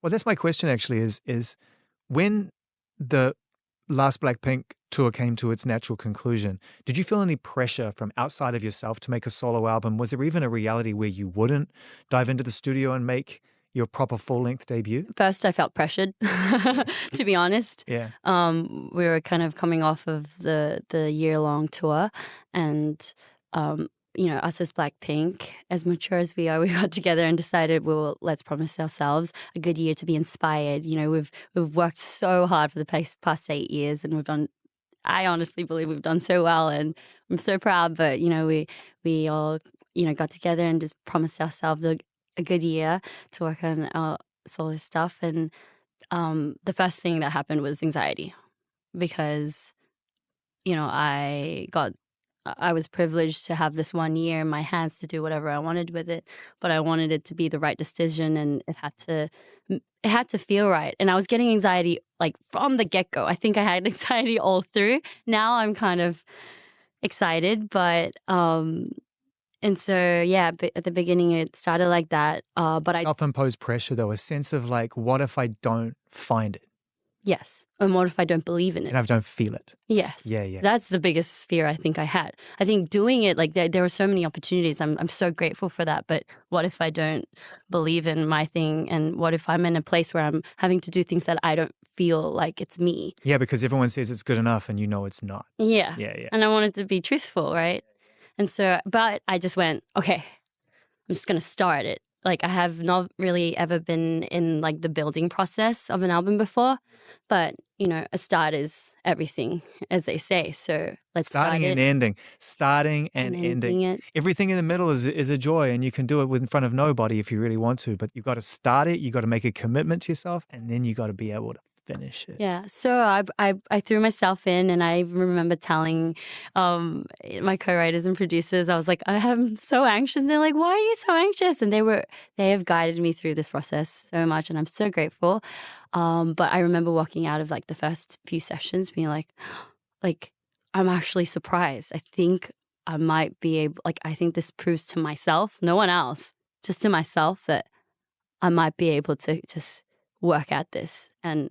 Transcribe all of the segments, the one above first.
Well, that's my question actually is when the last Blackpink tour came to its natural conclusion, did you feel any pressure from outside of yourself to make a solo album? Was there even a reality where you wouldn't dive into the studio and make your proper full-length debut? First, I felt pressured, to be honest. Yeah. We were kind of coming off of the year-long tour, and us as Blackpink, as mature as we are, we got together and decided, well, let's promise ourselves a good year to be inspired. We've worked so hard for the past 8 years, and we've done. I honestly believe we've done so well, and I'm so proud. But we all got together and just promised ourselves a good year to work on our solo stuff. And the first thing that happened was anxiety, because I was privileged to have this 1 year in my hands to do whatever I wanted with it, but I wanted it to be the right decision, and it had to feel right. And I was getting anxiety like from the get-go. I think I had anxiety all through. Now I'm kind of excited, but and so yeah, at the beginning it started like that. But Self-imposed pressure though, a sense of like, what if I don't find it? Yes. And what if I don't believe in it? And I don't feel it. Yes. Yeah. That's the biggest fear I think I had. I think doing it, like there were so many opportunities. I'm so grateful for that. But what if I don't believe in my thing? And what if I'm in a place where I'm having to do things that I don't feel like it's me? Yeah, because everyone says it's good enough and it's not. Yeah. Yeah. And I wanted to be truthful, right? And so, but I just went, okay, I'm just going to start it. Like I have not really ever been in like the building process of an album before, but a start is everything, as they say. So let's starting and ending, starting and ending. It. Everything in the middle is a joy, and you can do it in front of nobody if you really want to. But you've got to start it. You got to make a commitment to yourself, and then you got to be able to finish it. Yeah. So I threw myself in, and I remember telling my co-writers and producers, I was like, I'm so anxious. And they're like, why are you so anxious? And they have guided me through this process so much, and I'm so grateful. But I remember walking out of like the first few sessions being like I'm actually surprised. I think I might be able, I think this proves to myself, no one else, just to myself, that I might be able to just work at this. And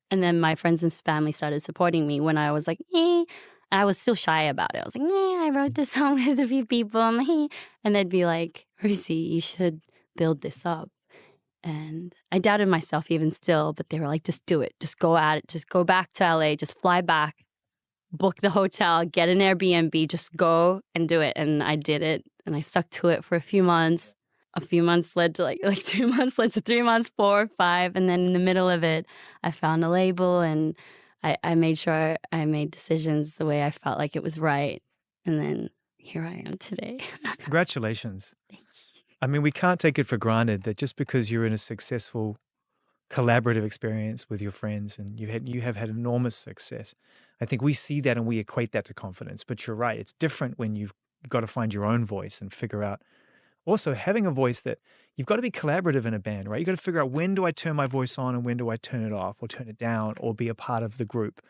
then my friends and family started supporting me when I was like, eh. And I was still shy about it. I was like, I wrote this song with a few people. And they'd be like, Rosé, you should build this up. And I doubted myself even still, but they were like, just do it. Just go at it. Just go back to LA. Just fly back. Book the hotel. Get an Airbnb. Just go and do it. And I did it. And I stuck to it for a few months. A few months led to like 2 months, led to 3 months, 4, 5. And then in the middle of it, I found a label, and I made sure I made decisions the way I felt like it was right. And then here I am today. Congratulations. Thank you. I mean, we can't take it for granted that just because you're in a successful collaborative experience with your friends and you have had enormous success, I think we see that and we equate that to confidence. But you're right. It's different when you've got to find your own voice and figure out. Also, having a voice that you've got to be collaborative in a band, right? You've got to figure out, when do I turn my voice on and when do I turn it off or turn it down or be a part of the group?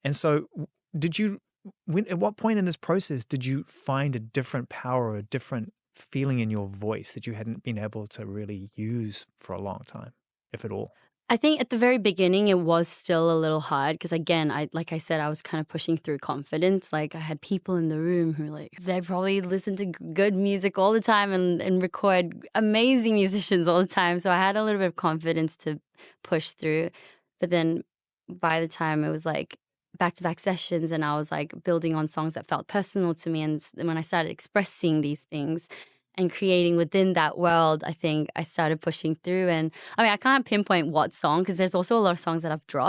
And so at what point in this process did you find a different power or a different feeling in your voice that you hadn't been able to really use for a long time, if at all? I think at the very beginning, it was still a little hard because, again, like I said, I was kind of pushing through confidence. Like I had people in the room who they probably listen to good music all the time and record amazing musicians all the time. So I had a little bit of confidence to push through. But then by the time it was like back-to-back sessions and I was like building on songs that felt personal to me, and when I started expressing these things and creating within that world, I think I started pushing through. And I mean, I can't pinpoint what song because there's also a lot of songs that I've dropped.